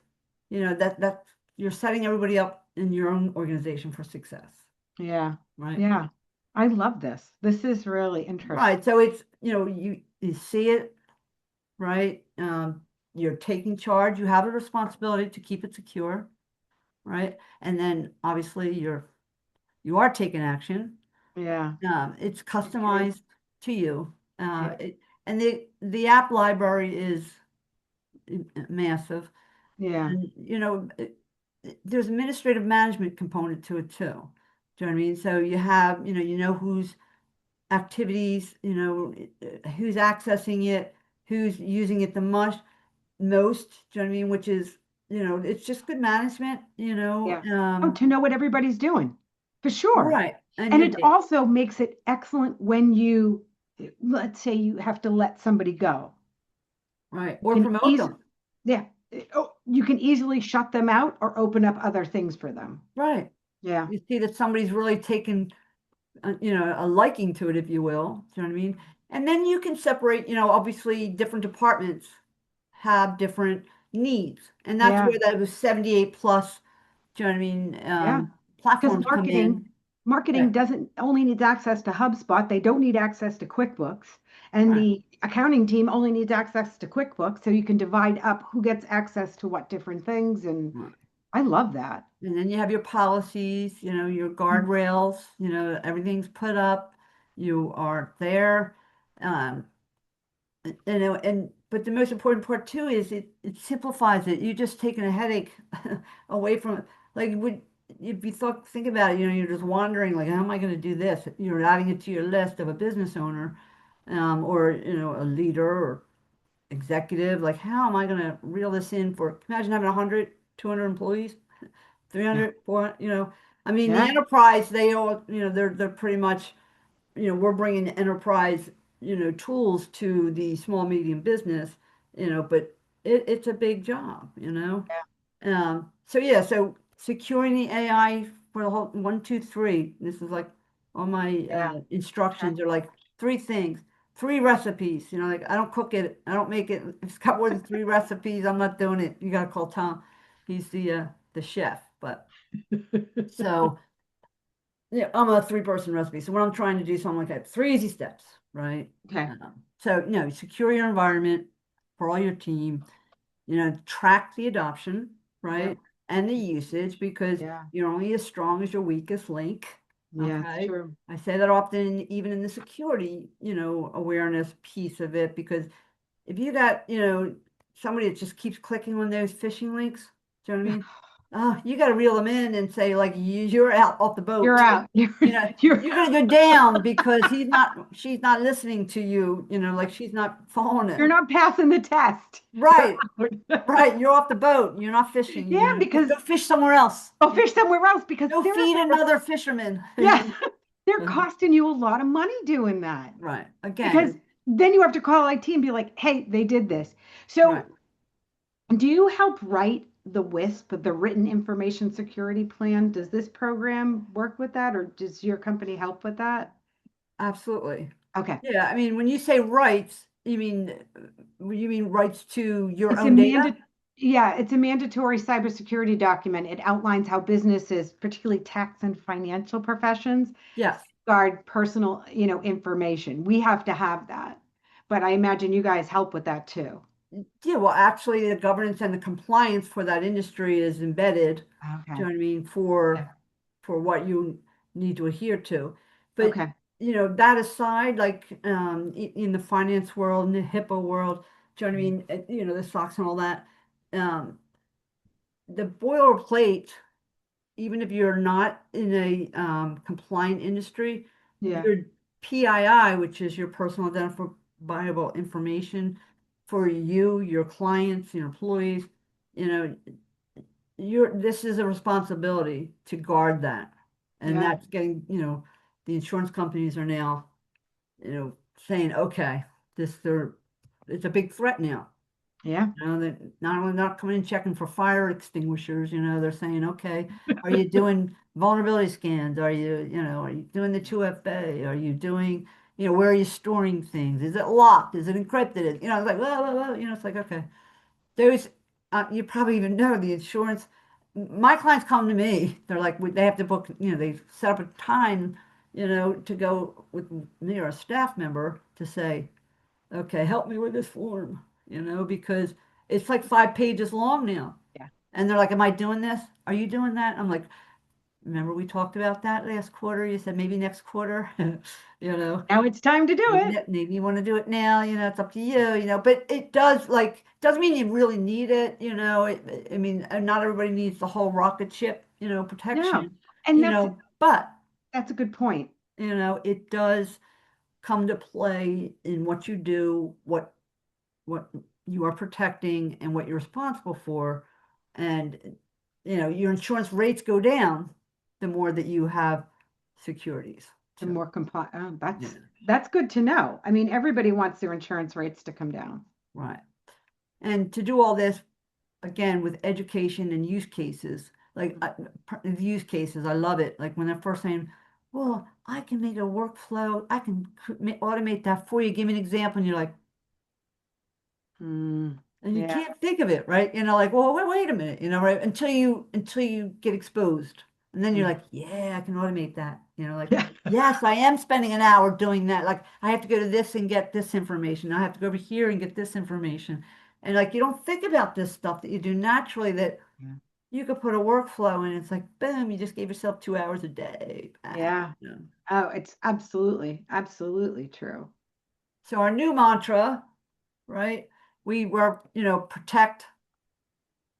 that you're setting everybody up in your own organization for success, Yeah. right? Yeah. I love this. This is really interesting. Right. So it's, you see it, right? You're taking charge. You have a responsibility to keep it secure, right? And then obviously you are taking action. Yeah. It's It's true. customized to you. Yeah. And the app library is massive. Yeah. And, there's administrative management component to it too. Do you know what I mean? So you know whose activities, who's accessing it, who's using it the most, do you know what I mean? Which is, it's just good management, Yeah. Oh, to know what everybody's doing, for sure. right. And And your it date, also makes it excellent when let's say you have to let somebody go. right. You Or can promote easily, them, yeah, oh, you can easily shut them out or open up other things for them. right. Yeah. You see that somebody's really taken, a liking to it, if you will. Do you know what I mean? And then you can separate, obviously different departments have different needs. And that's Yeah. where those 78 plus, do you know what I mean, Yeah. Because platforms come in. marketing Right, doesn't only needs access to HubSpot. They don't need access to QuickBooks. And right, the accounting team only needs access to QuickBooks. So you can divide up who gets access to what different things. And right. I love that. And then you have your policies, your guardrails, everything's put up. You are there. Um, but the most important part too is it simplifies it. You're just taking a headache away from it. Like would if you think about it, you're just wondering like, how am I going to do this? You're adding it to your list of a business owner, or a leader or executive. Like, how am I going to reel this in for? Imagine having 100, 200 employees, Yeah. 300, 400. I mean, the Yeah. enterprise, they all, they're pretty much, we're bringing enterprise, tools to the small, medium business, but it's a big job, Yeah. So yeah, so securing the AI for the whole 1, 2, 3. This is like all my Yeah. Okay. instructions are like 3 things, 3 recipes. Like I don't cook it, I don't make it. If it's got more than 3 recipes, I'm not doing it. You gotta call Tom. He's the chef. But so yeah, I'm a 3-person recipe. So when I'm trying to do something like that, 3 easy steps, right? Okay. So secure your environment for all your team, track the adoption, Yep. right? And the usage because Yeah. you're only as strong as your weakest link. Yeah, it's Okay. true. I say that often, even in the security, awareness piece of it, because if you got, somebody that just keeps clicking on those phishing links, do you know what I mean? You got to reel them in and say, like, you're out off the boat You're too. out. You're You know, you're you're going to go down because she's not listening to you, like she's not following you're it. not passing the test. You're Right. out. Right, you're off the boat. You're not fishing. Yeah, Just because go fish somewhere else. go fish somewhere else because Go feed another fisherman. yeah, they're costing you a lot of money doing that. Right. Because Again, then you have to call IT and be like, hey, they did this. right. So do you help write the WISP, the Written Information Security Plan? Does this program work with that, or does your company help with that? Absolutely. Okay. Yeah, I mean, when you say rights, you mean rights to your It's a own data? yeah, it's a mandatory cybersecurity document. It outlines how businesses, particularly tax and financial professions, Yes. guard personal, information. We have to have that. But I imagine you guys help with that too. Yeah, well, actually, the governance and the compliance for that industry is embedded, do you Okay. know what I mean, Yeah. for what you need to adhere to. But, Okay. that aside, like in the finance world, in the HIPAA world, do you know what I mean, the stocks and all that, um, the boilerplate, even if you're not in a compliant industry, Yeah. your PII, which is your personal identifiable information for you, your clients, your employees, you know, this is a responsibility to guard that. And Yeah. that's getting, the insurance companies are now, saying, okay, it's a big threat now. Yeah. That not only not coming in checking for fire extinguishers, they're saying, okay, are you doing vulnerability scans? Are you doing the 2FA? Are you doing, where are you storing things? Is it locked? Is it encrypted? It's like, whoa, whoa, whoa, it's like, okay. Those you probably even know the insurance. My clients come to me. They're like, they have to book, they set up a time, to go with me or a staff member to say, okay, help me with this form, because it's like 5 pages long now. Yeah. And they're like, am I doing this? Are you doing that? I'm like, remember we talked about that last quarter? You said maybe next quarter, you know. Now it's time to do Maybe it. maybe you want to do it now, it's up to you, but it does like doesn't mean you really need it, I mean, not everybody needs the whole rocket ship, No. protection, And but that's a good point. it does come to play in what you do, what you are protecting and what you're responsible for. And your insurance rates go down the more that you have securities. The So more compli yeah, that's good to know. I mean, everybody wants their insurance rates to come down. right. And to do all this again with education and use cases, like the use cases, I love it. Like when they're first saying, "Well, I can make a workflow, I can automate that for you." Give me an example, and you're like, Mm, and you yeah. can't think of it, right? Like, well, wait a minute, right? Until you get exposed, and then you're Mm. like, yeah, I can automate that. Like, Yeah. yes, I am spending an hour doing that. Like, I have to go to this and get this information. I have to go over here and get this information, and like, you don't think about this stuff that you do naturally that Yeah. you could put a workflow in. It's like, boom, you just gave yourself 2 hours a day back. Yeah. Oh, it's absolutely, absolutely true. So our new mantra, right? We were, protect,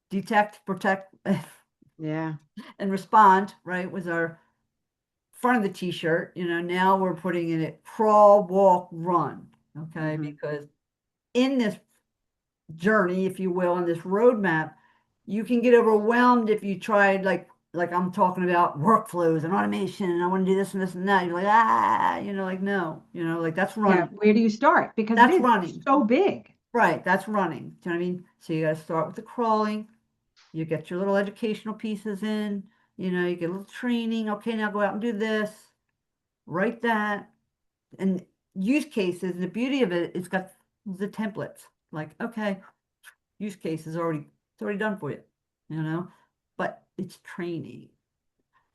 detect, protect. Yeah. And respond, right, was our front of the t-shirt. Now we're putting in it crawl, walk, run. Okay, Hmm. because in this journey, if you will, on this roadmap, you can get overwhelmed if you tried like I'm talking about workflows and automation and I want to do this and this and that. You're like, like no, like that's Yeah. running. Where do you start? Because it That's is running. so big. Right, that's running. Do you know what I mean? So you got to start with the crawling. You get your little educational pieces in, you get a little training. Okay, now go out and do this, write that. And use cases, the beauty of it, it's got the templates. Like, okay, use case is it's already done for you, you know, but it's training.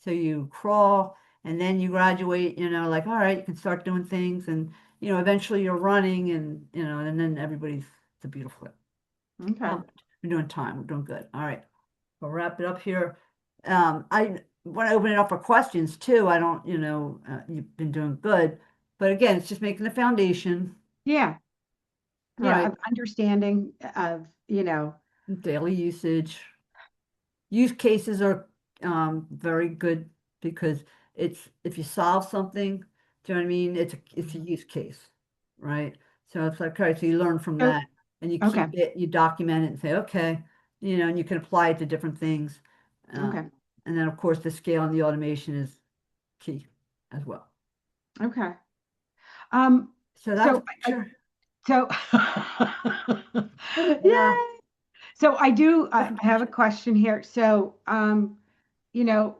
So you crawl and then you graduate, like, all right, you can start doing things and, eventually you're running and then it's a beautiful. Okay. Oh, we're doing time. We're doing good. All right. We'll wrap it up here. I want to open it up for questions too. I don't, you've been doing good, but again, it's just making the foundation, Yeah. Yeah. right? Of understanding of, Daily usage. Use cases are very good because it's if you solve something, do you know what I mean? It's a use case, right? So it's like, okay, so you learn from oh, that and you okay. keep it, you document it and say, okay, and you can apply it to different things. Okay. And then of course the scale and the automation is key as well. Okay. Um, So that's a so picture. so Yeah, yay. So I do I different have a picture. question here. So you know,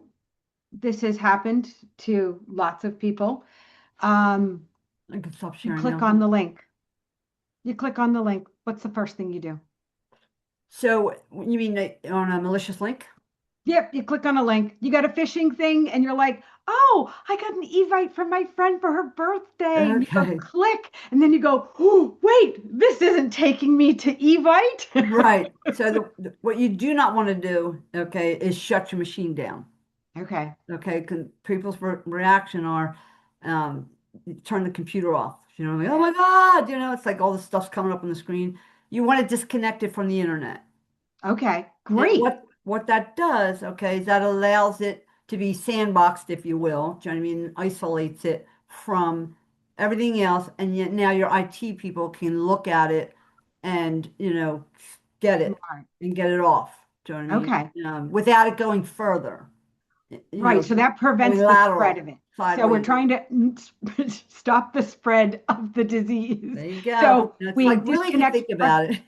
this has happened to lots of people. Um, I can stop you sharing click now. on the link. You click on the link. What's the first thing you do? So you mean on a malicious link? Yep, you click on a link. You got a phishing thing, and you're like, "Oh, I got an evite from my friend for her birthday." And you go Okay. click, and then you go, "Oh, wait, this isn't taking me to evite." Right. So what you do not want to do, okay, is shut your machine down. Okay. Okay, because people's reaction are you turn the computer off. Like, oh Yeah. my God, it's like all this stuff's coming up on the screen. You want to disconnect it from the internet. Okay. And Great. what that does, okay, is that allows it to be sandboxed, if you will. Do you know what I mean? Isolates it from everything else, and yet now your IT people can look at it and get it Smart. and get it off. Do you know what I mean? Okay. Without it going further, Right. So that going prevents the spread lateral, of it. So we're sideways. trying to stop the spread of the disease. There you go. So It's we like really, if you disconnect think about it.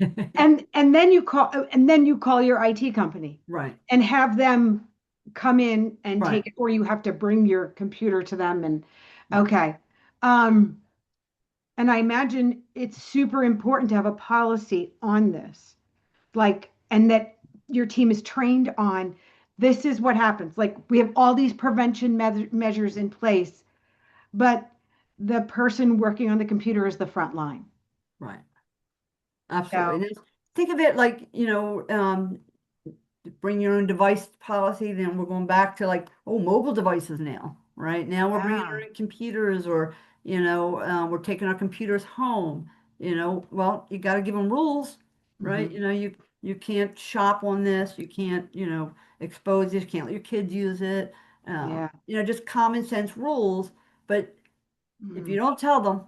and then you call your IT company Right, and have them come in and right, take it, or you have to bring your computer to them and right. okay. Um, and I imagine it's super important to have a policy on this. Like and that your team is trained on this is what happens. Like we have all these prevention measures in place, but the person working on the computer is the front line. Right. Absolutely. So, And think of it like, bring your own device policy, then we're going back to like, oh, mobile devices now, right? Now we're bringing our yeah. own computers or, we're taking our computers home, well, you got to give them rules, right? Hmm. You can't shop on this, you can't, expose this, you can't let your kids use it. Yeah. Just common sense rules. But if you Mm. don't tell them,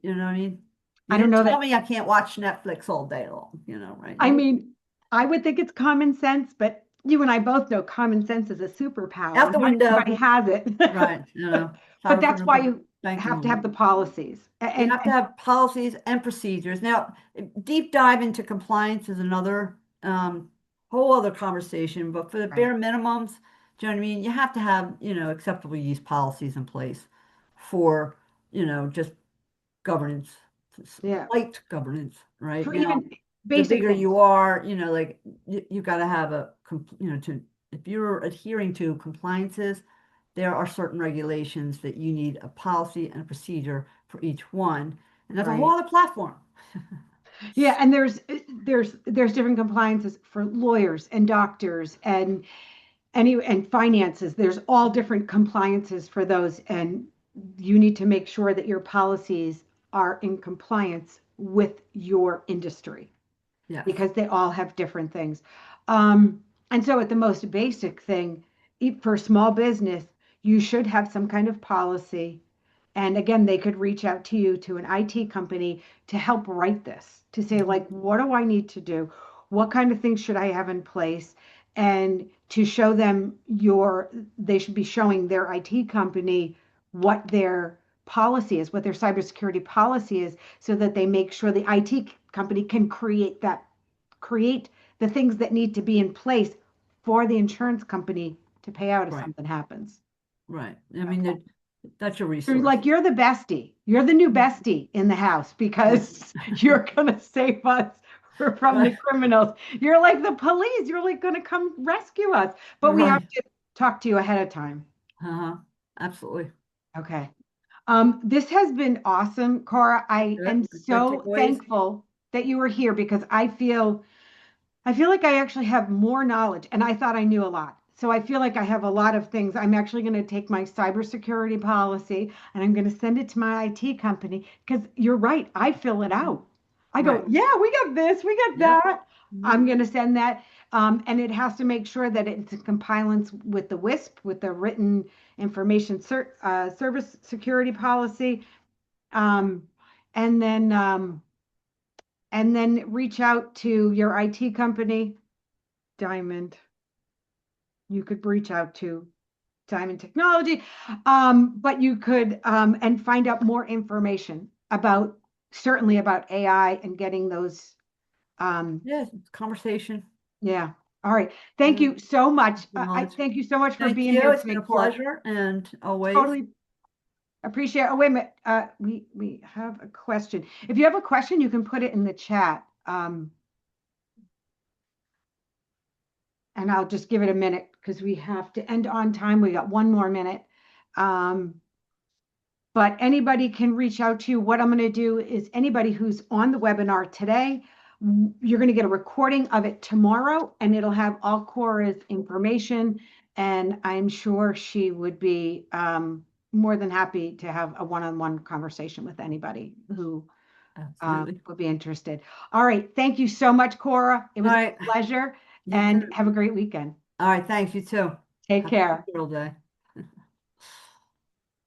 you know what I mean? You I don't didn't know tell that. me I can't watch Netflix all day long, right? I No, mean, I would think it's common sense, but you and I both know common sense is a out superpower. the Not window. everybody has it. Right, But that's why cybercriminal. you Thank you, have to have Lord. the policies. You have to have policies and procedures. Now, deep dive into compliance is another whole other conversation, but for the Right. bare minimums, do you know what I mean? You have to have, acceptable use policies in place for, just governance, Yeah. light governance, right? For Now, even the basic bigger things. you are, like you got to have if you're adhering to compliances, there are certain regulations that you need a policy and a procedure for each one. And that's a whole Right. other platform. Yeah, and there's different compliances for lawyers and doctors and finances. There's all different compliances for those, and you need to make sure that your policies are in compliance with your industry, Yes, because they all have different things. Um, and so, at the most basic thing, for small business, you should have some kind of policy. And again, they could reach out to you, to an IT company, to help write this, to say, mhm, like, what do I need to do? What kind of things should I have in place? And to show them they should be showing their IT company what their policy is, what their cybersecurity policy is, so that they make sure the IT company can create the things that need to be in place for the insurance company to pay out if right, something happens. right. I mean, Okay. that's a So resource. like you're the bestie. You're the new bestie in the house Yeah, because you're gonna save us from the right, criminals. You're like the police. You're like gonna come rescue us. But we have right. to talk to you ahead of time. Uh-huh. Absolutely. Okay. This has been awesome, Cora. I Good. am Good so takeaways. thankful that you were here because I feel like I actually have more knowledge, and I thought I knew a lot. So I feel like I have a lot of things. I'm actually going to take my cybersecurity policy and I'm going to send it to my IT company because you're right. I fill it out. I go, Right. yeah, we got this, we got Yep. that. Mhm. I'm going to send that. And it has to make sure that it's in compliance with the WISP, with the written information service security policy. Um, and then, um, and then reach out to your IT company, Diamond. You could reach out to Diamond Technology, but you could and find out more information about certainly about AI and getting those. Um, Yeah, conversation. yeah. All right. Thank Yeah, you so much. I knowledge. thank you so much for Thank being you. here It's been today, a Cora. pleasure and always. Totally appreciate. Oh, wait a minute. We have a question. If you have a question, you can put it in the chat. And I'll just give it a minute because we have to end on time. We got one more minute. Um, but anybody can reach out to you. What I'm going to do is anybody who's on the webinar today, you're going to get a recording of it tomorrow, and it'll have all Cora's information. And I'm sure she would be more than happy to have a one-on-one conversation with anybody who Absolutely. would be interested. All right. Thank you so much, Cora. It All was a right. pleasure, You too. and have a great weekend. All right. Thanks. You too. Take Have a care. good day.